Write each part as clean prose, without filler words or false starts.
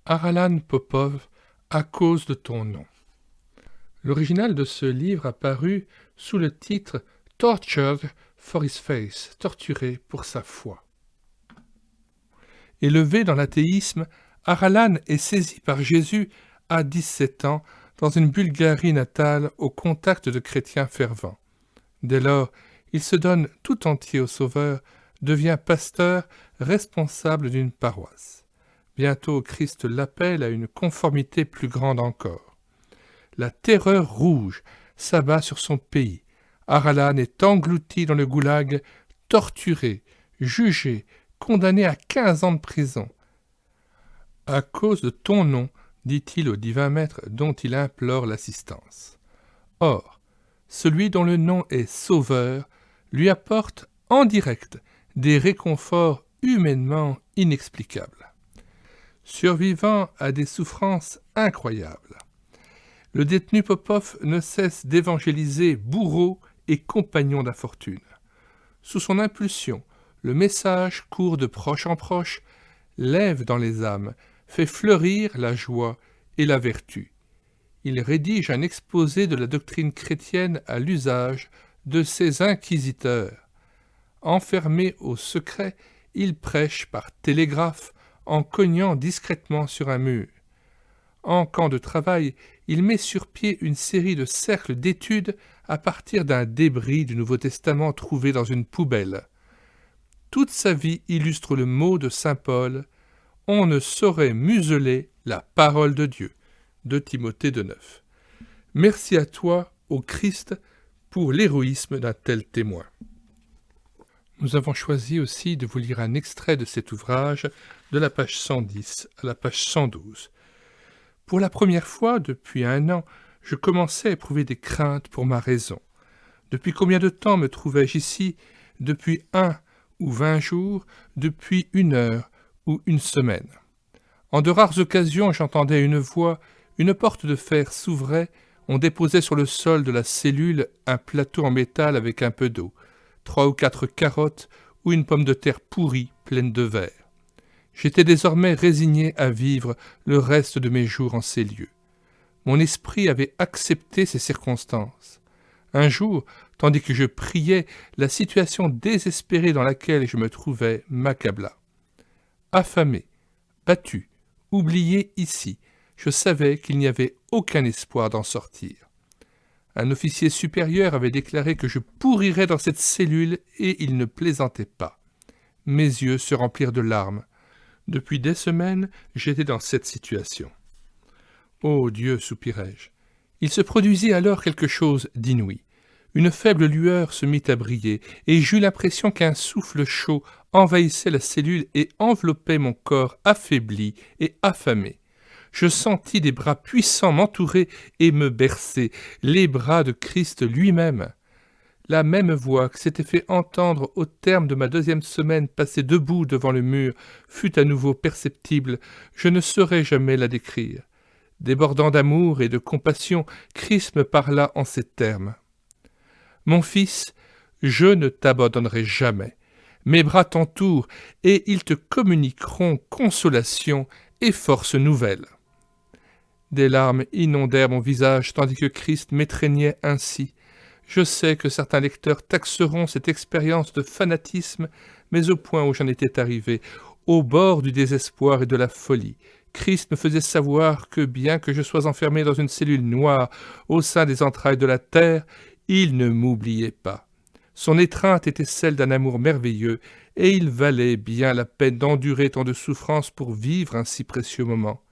Harlan Popov, à cause de ton nom. L'original de ce livre a paru sous le titre Tortured for his faith, torturé pour sa foi. Élevé dans l'athéisme, Harlan est saisi par Jésus à 17 ans dans une Bulgarie natale au contact de chrétiens fervents. Dès lors, il se donne tout entier au Sauveur, devient pasteur responsable d'une paroisse. Bientôt, Christ l'appelle à une conformité plus grande encore. La terreur rouge s'abat sur son pays. Harlan est englouti dans le goulag, torturé, jugé, condamné à 15 ans de prison. « À cause de ton nom, dit-il au divin maître dont il implore l'assistance. » Or, celui dont le nom est Sauveur lui apporte en direct des réconforts humainement inexplicables. Survivant à des souffrances incroyables, le détenu Popov ne cesse d'évangéliser bourreaux et compagnons d'infortune. Sous son impulsion, le message court de proche en proche, lève dans les âmes, fait fleurir la joie et la vertu. Il rédige un exposé de la doctrine chrétienne à l'usage de ses inquisiteurs. Enfermé au secret, il prêche par télégraphe en cognant discrètement sur un mur. En camp de travail, il met sur pied une série de cercles d'études à partir d'un débris du Nouveau Testament trouvé dans une poubelle. Toute sa vie illustre le mot de saint Paul « On ne saurait museler la parole de Dieu » de Timothée 2,9. Merci à toi, ô Christ, pour l'héroïsme d'un tel témoin. Nous avons choisi aussi de vous lire un extrait de cet ouvrage de la page 110 à la page 112. Pour la première fois depuis 1 an, je commençais à éprouver des craintes pour ma raison. Depuis combien de temps me trouvais-je ici? Depuis 1 ou 20 jours, depuis 1 heure ou 1 semaine. En de rares occasions, j'entendais une voix, une porte de fer s'ouvrait, on déposait sur le sol de la cellule un plateau en métal avec un peu d'eau, 3 ou 4 carottes ou une pomme de terre pourrie pleine de vers. J'étais désormais résigné à vivre le reste de mes jours en ces lieux. Mon esprit avait accepté ces circonstances. Un jour, tandis que je priais, la situation désespérée dans laquelle je me trouvais m'accabla. Affamé, battu, oublié ici, je savais qu'il n'y avait aucun espoir d'en sortir. Un officier supérieur avait déclaré que je pourrirais dans cette cellule et il ne plaisantait pas. Mes yeux se remplirent de larmes. Depuis des semaines, j'étais dans cette situation. « Ô Dieu, soupirai-je. Il se produisit alors quelque chose d'inouï. Une faible lueur se mit à briller, et j'eus l'impression qu'un souffle chaud envahissait la cellule et enveloppait mon corps affaibli et affamé. Je sentis des bras puissants m'entourer et me bercer, les bras de Christ lui-même. La même voix que s'était fait entendre au terme de ma 2e semaine passée debout devant le mur fut à nouveau perceptible, je ne saurais jamais la décrire. Débordant d'amour et de compassion, Christ me parla en ces termes. « Mon fils, je ne t'abandonnerai jamais. Mes bras t'entourent et ils te communiqueront consolation et force nouvelle. » Des larmes inondèrent mon visage tandis que Christ m'étreignait ainsi. Je sais que certains lecteurs taxeront cette expérience de fanatisme, mais au point où j'en étais arrivé, au bord du désespoir et de la folie, Christ me faisait savoir que bien que je sois enfermé dans une cellule noire au sein des entrailles de la terre, il ne m'oubliait pas. Son étreinte était celle d'un amour merveilleux, et il valait bien la peine d'endurer tant de souffrances pour vivre un si précieux moment.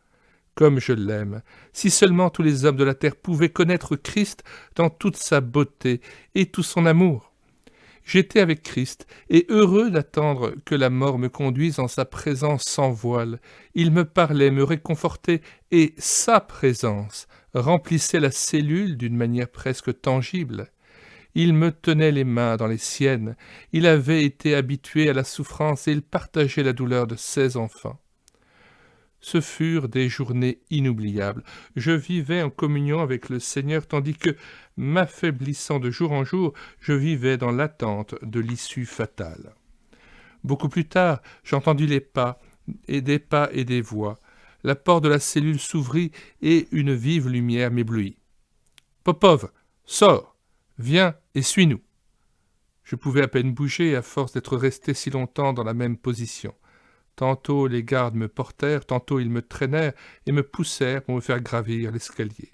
Comme je l'aime, si seulement tous les hommes de la terre pouvaient connaître Christ dans toute sa beauté et tout son amour. J'étais avec Christ, et heureux d'attendre que la mort me conduise en sa présence sans voile. Il me parlait, me réconfortait, et sa présence remplissait la cellule d'une manière presque tangible. Il me tenait les mains dans les siennes, il avait été habitué à la souffrance et il partageait la douleur de ses enfants. Ce furent des journées inoubliables. Je vivais en communion avec le Seigneur, tandis que, m'affaiblissant de jour en jour, je vivais dans l'attente de l'issue fatale. Beaucoup plus tard, j'entendis les pas et des voix. la porte de la cellule s'ouvrit et une vive lumière m'éblouit. « Popov, sors, viens et suis-nous !» Je pouvais à peine bouger à force d'être resté si longtemps dans la même position. Tantôt les gardes me portèrent, tantôt ils me traînèrent et me poussèrent pour me faire gravir l'escalier.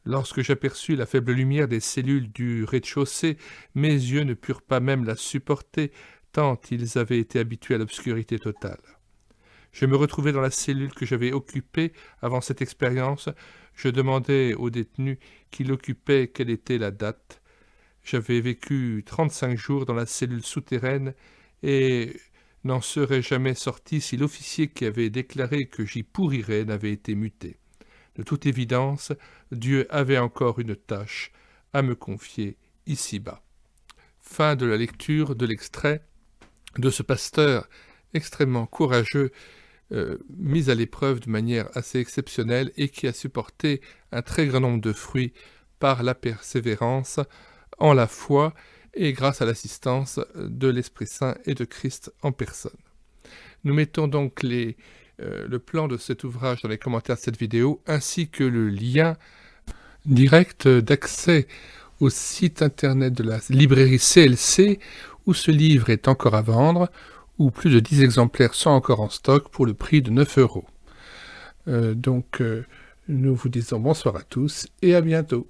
Lorsque j'aperçus la faible lumière des cellules du rez-de-chaussée, mes yeux ne purent pas même la supporter, tant ils avaient été habitués à l'obscurité totale. Je me retrouvai dans la cellule que j'avais occupée avant cette expérience. Je demandai au détenu qui l'occupait quelle était la date. J'avais vécu 35 jours dans la cellule souterraine et n'en serais jamais sorti si l'officier qui avait déclaré que j'y pourrirais n'avait été muté. De toute évidence, Dieu avait encore une tâche à me confier ici-bas. Fin de la lecture de l'extrait de ce pasteur extrêmement courageux, mis à l'épreuve de manière assez exceptionnelle et qui a supporté un très grand nombre de fruits par la persévérance en la foi et grâce à l'assistance de l'Esprit Saint et de Christ en personne. Nous mettons donc le plan de cet ouvrage dans les commentaires de cette vidéo, ainsi que le lien direct d'accès au site internet de la librairie CLC, où ce livre est encore à vendre, où plus de 10 exemplaires sont encore en stock pour le prix de 9 €. Nous vous disons bonsoir à tous et à bientôt.